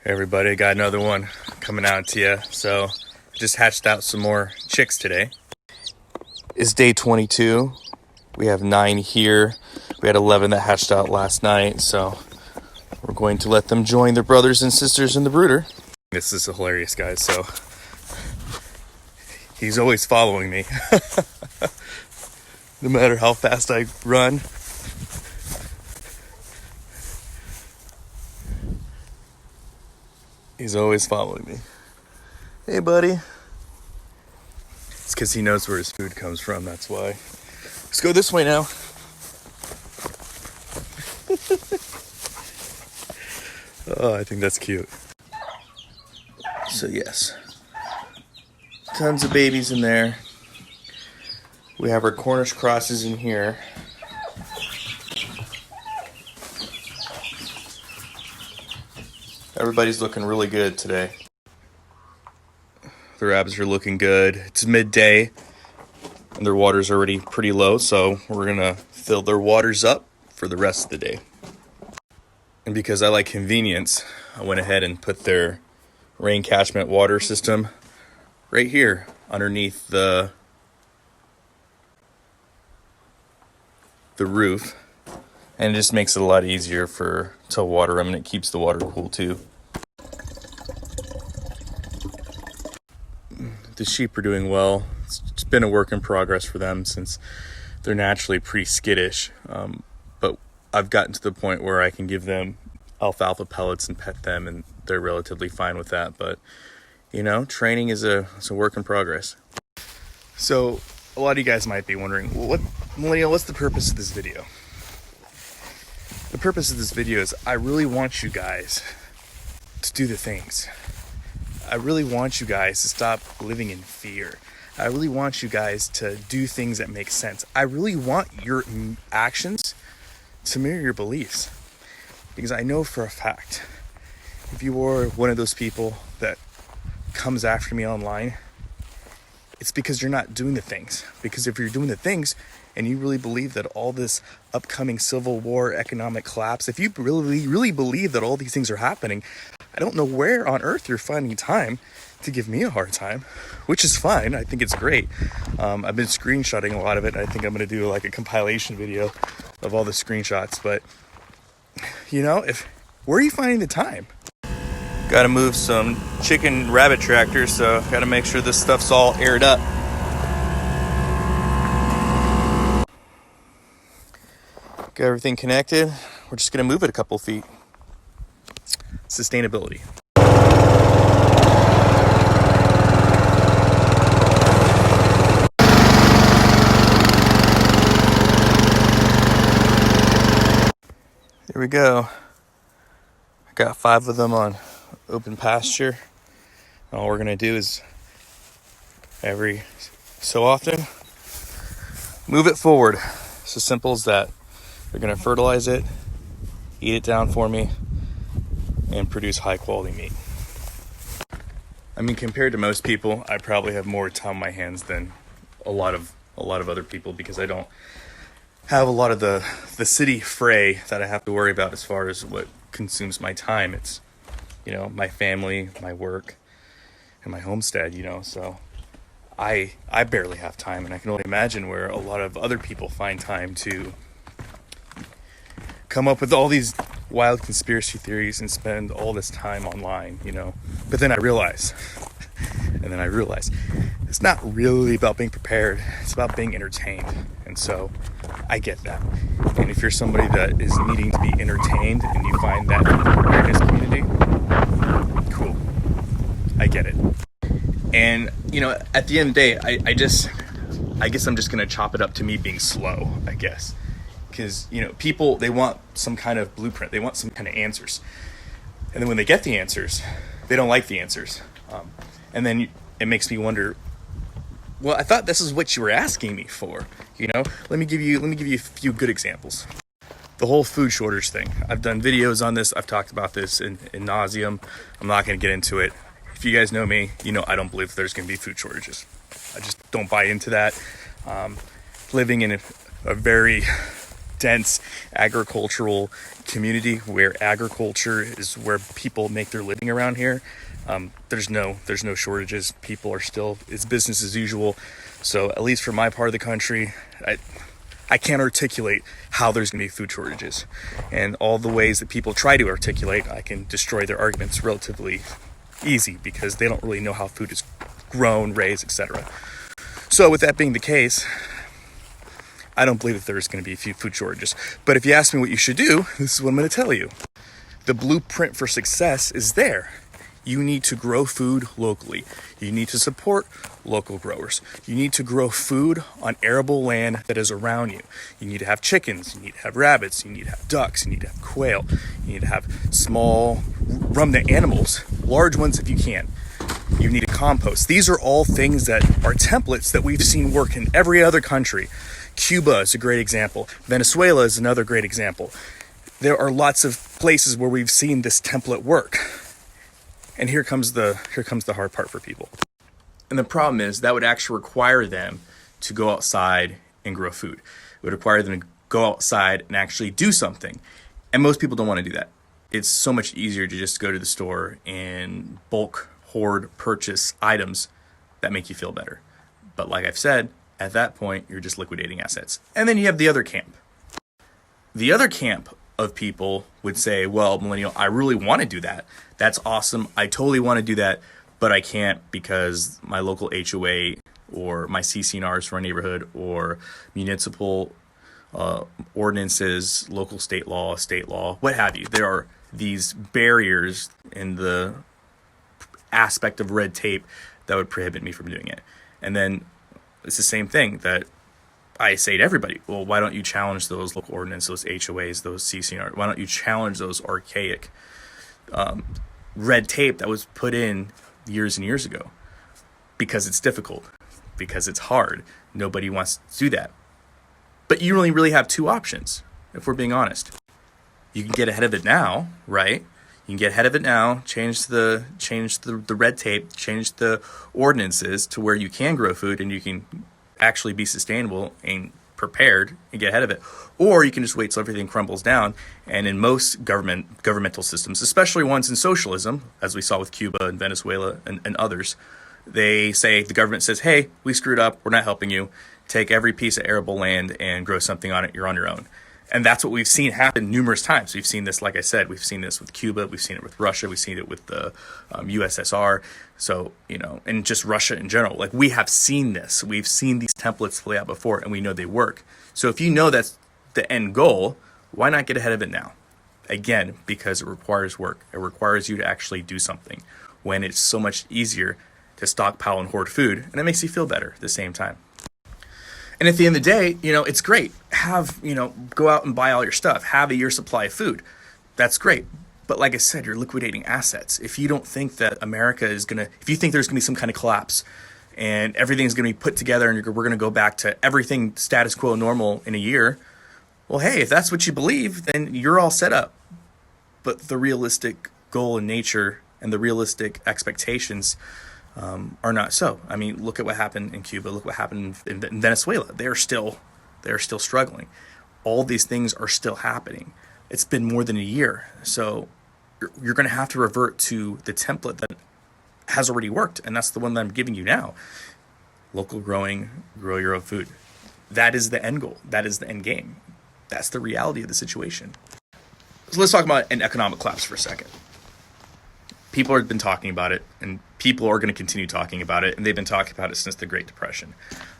Hey everybody, got another one coming out to you. So just hatched out some more chicks today. It's day 22. We have 9 here. We had 11 that hatched out last night, so we're going to let them join their brothers and sisters in the brooder. This is hilarious, guys. So he's always following me. No matter how fast I run. He's always following me. Hey, buddy. It's because he knows where his food comes from, that's why. Let's go this way now. Oh, I think that's cute. So yes, tons of babies in there. We have our Cornish crosses in here. Everybody's looking really good today. The rabbits are looking good. It's midday and their water's already pretty low, so we're gonna fill their waters up for the rest of the day. And because I like convenience, I went ahead and put their rain catchment water system right here underneath the roof. And it just makes it a lot easier to water them, and it keeps the water cool too. The sheep are doing well. It's been a work in progress for them since they're naturally pretty skittish. But I've gotten to the point where I can give them alfalfa pellets and pet them, and they're relatively fine with that. But, you know, training is a work in progress. So a lot of you guys might be wondering, well, Millennial, what's the purpose of this video? The purpose of this video is I really want you guys to do the things. I really want you guys to stop living in fear. I really want you guys to do things that make sense. I really want your actions to mirror your beliefs. Because I know for a fact, if you are one of those people that comes after me online, it's because you're not doing the things. Because if you're doing the things, and you really believe that all this upcoming civil war, economic collapse, if you really believe that all these things are happening, I don't know where on earth you're finding time to give me a hard time, which is fine. I think it's great. I've been screenshotting a lot of it. I think I'm going to do like a compilation video of all the screenshots. But, you know, where are you finding the time? Got to move some chicken rabbit tractors, so got to make sure this stuff's all aired up. Got everything connected. We're just going to move it a couple feet. Sustainability. There we go. I got 5 of them on open pasture. All we're going to do is every so often move it forward. It's as simple as that. They're going to fertilize it, eat it down for me, and produce high quality meat. I mean, compared to most people, I probably have more time on my hands than a lot of other people, because I don't have a lot of the city fray that I have to worry about as far as what consumes my time. It's, you know, my family, my work, and my homestead, you know, so I barely have time, and I can only imagine where a lot of other people find time to come up with all these wild conspiracy theories and spend all this time online, you know. But then I realize it's not really about being prepared. It's about being entertained. And so I get that. And if you're somebody that is needing to be entertained and you find that in the awareness community, cool. I get it. And, you know, at the end of the day, I guess I'm just going to chop it up to me being slow, I guess. Because, you know, people, they want some kind of blueprint. They want some kind of answers. And then when they get the answers, they don't like the answers. And then it makes me wonder, well, I thought this is what you were asking me for. You know, let me give you a few good examples. The whole food shortage thing. I've done videos on this. I've talked about this in nauseum. I'm not going to get into it. If you guys know me, you know I don't believe there's going to be food shortages. I just don't buy into that. Living in a very dense agricultural community where agriculture is where people make their living around here. There's no shortages. People are still, it's business as usual. So at least for my part of the country, I can't articulate how there's going to be food shortages. And all the ways that people try to articulate, I can destroy their arguments relatively easy because they don't really know how food is grown, raised, etc. So with that being the case, I don't believe that there's going to be food shortages. But if you ask me what you should do, this is what I'm going to tell you. The blueprint for success is there. You need to grow food locally. You need to support local growers. You need to grow food on arable land that is around you. You need to have chickens. You need to have rabbits. You need to have ducks. You need to have quail. You need to have small ruminant animals, large ones if you can. You need to compost. These are all things that are templates that we've seen work in every other country. Cuba is a great example. Venezuela is another great example. There are lots of places where we've seen this template work. And here comes the hard part for people. And the problem is that would actually require them to go outside and grow food. It would require them to go outside and actually do something. And most people don't want to do that. It's so much easier to just go to the store and bulk hoard purchase items that make you feel better. But like I've said, at that point, you're just liquidating assets. And then you have the other camp. The other camp of people would say, well, Millennial, I really want to do that. That's awesome. I totally want to do that, but I can't because my local HOA or my CCNRs for a neighborhood or municipal ordinances, local state law, what have you. There are these barriers in the aspect of red tape that would prohibit me from doing it. And then it's the same thing that I say to everybody, well, why don't you challenge those local ordinances, those HOAs, those CCNR? Why don't you challenge those archaic red tape that was put in years and years ago? Because it's difficult, because it's hard. Nobody wants to do that. But you only really have two options, if we're being honest. You can get ahead of it now, right? You can get ahead of it now, change the red tape, change the ordinances to where you can grow food and you can actually be sustainable and prepared and get ahead of it. Or you can just wait till everything crumbles down. And in most governmental systems, especially ones in socialism, as we saw with Cuba and Venezuela and others, they say, the government says, hey, we screwed up, we're not helping you. Take every piece of arable land and grow something on it, you're on your own. And that's what we've seen happen numerous times. We've seen this, like I said, we've seen this with Cuba, we've seen it with Russia, we've seen it with the USSR. So, and just Russia in general. Like, we have seen this. We've seen these templates play out before, and we know they work. So if you know that's the end goal, why not get ahead of it now? Again, because it requires work. It requires you to actually do something when it's so much easier to stockpile and hoard food, and it makes you feel better at the same time. And at the end of the day, it's great. Go out and buy all your stuff. Have a year's supply of food. That's great. But like I said, you're liquidating assets. If you don't think that America is if you think there's going to be some kind of collapse and everything's going to be put together and we're going to go back to everything status quo normal in a year, well, hey, if that's what you believe, then you're all set up. But the realistic goal in nature and the realistic expectations are not so. I mean, look at what happened in Cuba. Look what happened in Venezuela. They're still struggling. All these things are still happening. It's been more than a year. So you're going to have to revert to the template that has already worked. And that's the one that I'm giving you now. Local growing, grow your own food. That is the end goal. That is the end game. That's the reality of the situation. So let's talk about an economic collapse for a second. People have been talking about it, and people are going to continue talking about it, and they've been talking about it since the Great Depression.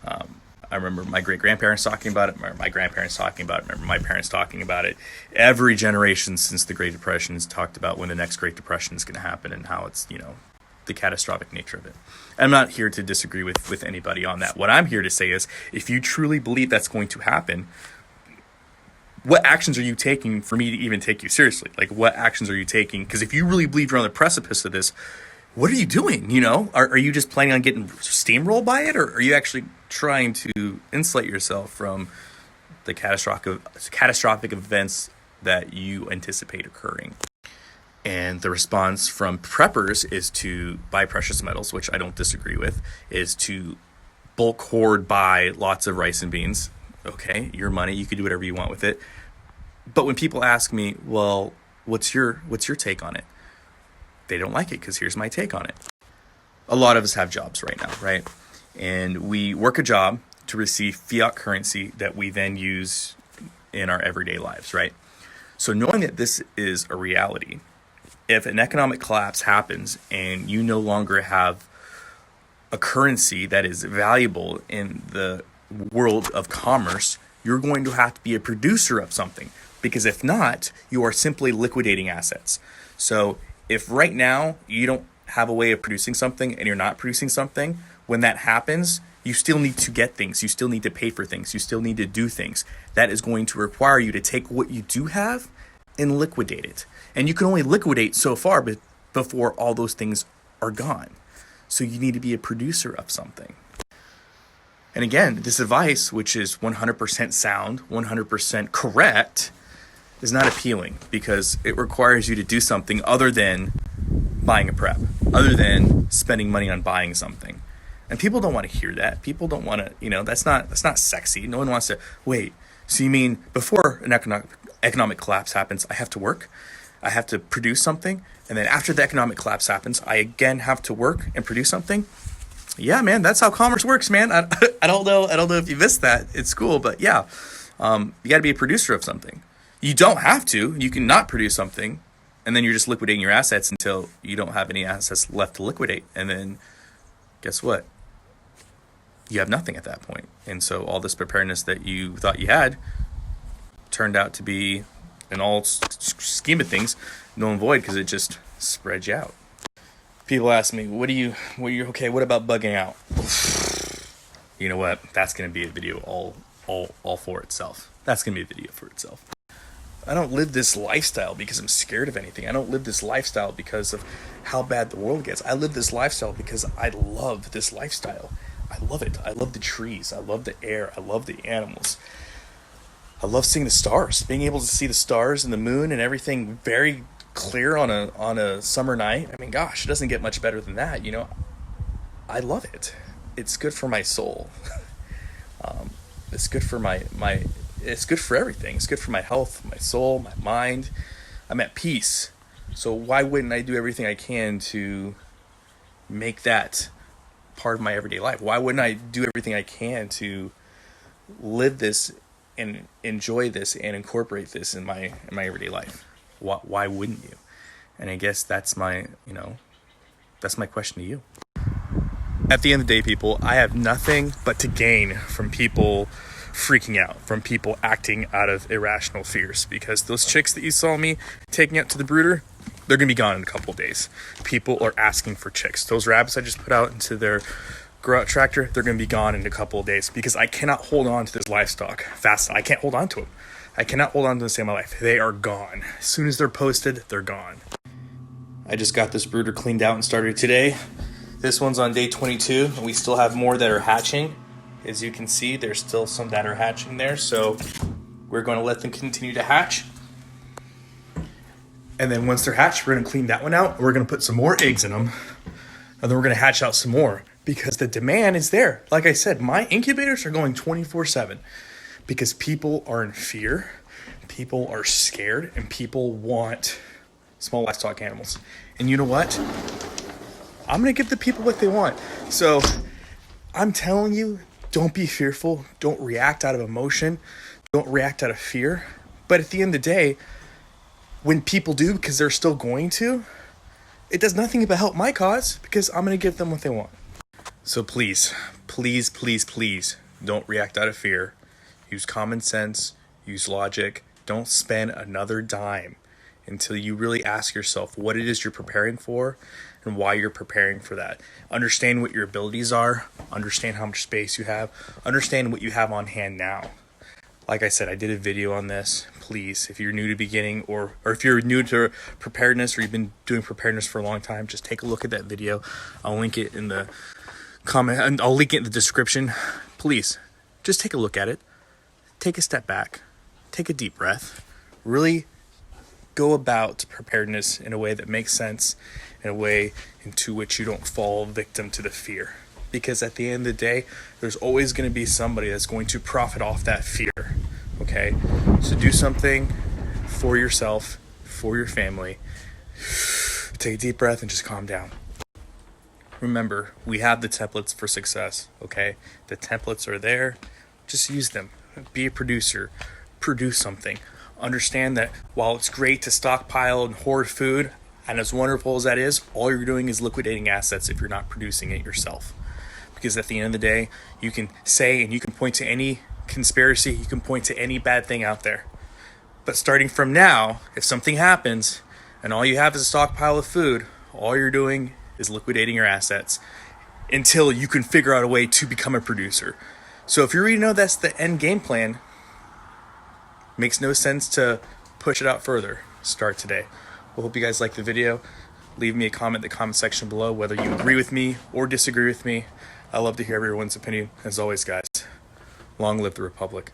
I remember my great-grandparents talking about it, I remember my grandparents talking about it, I remember my parents talking about it. Every generation since the Great Depression has talked about when the next Great Depression is going to happen and how it's, the catastrophic nature of it. I'm not here to disagree with anybody on that. What I'm here to say is, if you truly believe that's going to happen, what actions are you taking for me to even take you seriously? Like, what actions are you taking? Because if you really believe you're on the precipice of this, what are you doing? Are you just planning on getting steamrolled by it? Or are you actually trying to insulate yourself from the catastrophic events that you anticipate occurring? And the response from preppers is to buy precious metals, which I don't disagree with, is to bulk hoard buy lots of rice and beans, Okay, your money, you could do whatever you want with it. But when people ask me, well, what's your take on it? They don't like it because here's my take on it. A lot of us have jobs right now, right? And we work a job to receive fiat currency that we then use in our everyday lives, right? So knowing that this is a reality, if an economic collapse happens and you no longer have a currency that is valuable in the world of commerce, you're going to have to be a producer of something. Because if not, you are simply liquidating assets. So if right now you don't have a way of producing something and you're not producing something, when that happens, you still need to get things. You still need to pay for things. You still need to do things. That is going to require you to take what you do have and liquidate it. And you can only liquidate so far before all those things are gone. So you need to be a producer of something. And again, this advice, which is 100% sound, 100% correct, is not appealing because it requires you to do something other than buying a prep, other than spending money on buying something. And people don't want to hear that. People don't want to, that's not sexy. No one wants to, wait, so you mean before an economic collapse happens, I have to work, I have to produce something, and then after the economic collapse happens, I again have to work and produce something? Yeah, man, that's how commerce works, man. I don't know if you missed that at school, but yeah, you got to be a producer of something. You don't have to. You can not produce something, and then you're just liquidating your assets until you don't have any assets left to liquidate. And then guess what? You have nothing at that point. And so all this preparedness that you thought you had turned out to be, in all scheme of things, null and void because it just spreads you out. People ask me, what about bugging out? You know what? That's going to be a video all for itself. That's going to be a video for itself. I don't live this lifestyle because I'm scared of anything. I don't live this lifestyle because of how bad the world gets. I live this lifestyle because I love this lifestyle. I love it. I love the trees. I love the air. I love the animals. I love seeing the stars. Being able to see the stars and the moon and everything very clear on a summer night. I mean, gosh, it doesn't get much better than that. I love it. It's good for my soul. It's good for it's good for everything. It's good for my health, my soul, my mind. I'm at peace. So why wouldn't I do everything I can to make that part of my everyday life? Why wouldn't I do everything I can to live this and enjoy this and incorporate this in my everyday life? Why wouldn't you? And I guess that's my question to you. At the end of the day, people, I have nothing but to gain from people freaking out, from people acting out of irrational fears, because those chicks that you saw me taking out to the brooder, they're going to be gone in a couple of days. People are asking for chicks. Those rabbits I just put out into their grow out tractor, they're going to be gone in a couple of days because I cannot hold on to this livestock fast. I can't hold on to them. I cannot hold on to them to save my life. They are gone. As soon as they're posted, they're gone. I just got this brooder cleaned out and started today. This one's on day 22, and we still have more that are hatching. As you can see, there's still some that are hatching there, so we're going to let them continue to hatch. And then once they're hatched, we're going to clean that one out, and we're going to put some more eggs in them, and then we're going to hatch out some more because the demand is there. Like I said, my incubators are going 24/7 because people are in fear, people are scared, and people want small livestock animals. And you know what? I'm going to give the people what they want. So I'm telling you, don't be fearful. Don't react out of emotion. Don't react out of fear. But at the end of the day, when people do, because they're still going to, it does nothing but help my cause because I'm going to give them what they want. So please, please, please, please don't react out of fear. Use common sense. Use logic. Don't spend another dime until you really ask yourself what it is you're preparing for and why you're preparing for that. Understand what your abilities are. Understand how much space you have. Understand what you have on hand now. Like I said, I did a video on this. Please, if you're new to beginning or if you're new to preparedness or you've been doing preparedness for a long time, just take a look at that video. I'll link it in the comment and I'll link it in the description. Please, just take a look at it. Take a step back. Take a deep breath. Really go about preparedness in a way that makes sense, in a way into which you don't fall victim to the fear. because at the end of the day, there's always going to be somebody that's going to profit off that fear. Okay, so do something for yourself, for your family. Take a deep breath and just calm down. Remember, we have the templates for success. Okay, the templates are there. Just use them. Be a producer. Produce something. Understand that while it's great to stockpile and hoard food, and as wonderful as that is, all you're doing is liquidating assets if you're not producing it yourself. Because at the end of the day, you can say and you can point to any conspiracy, you can point to any bad thing out there. But starting from now, if something happens and all you have is a stockpile of food, all you're doing is liquidating your assets until you can figure out a way to become a producer. So if you already know that's the end game plan, makes no sense to push it out further. Start today. Well, hope you guys liked the video. Leave me a comment in the comment section below whether you agree with me or disagree with me. I love to hear everyone's opinion. As always, guys, long live the Republic.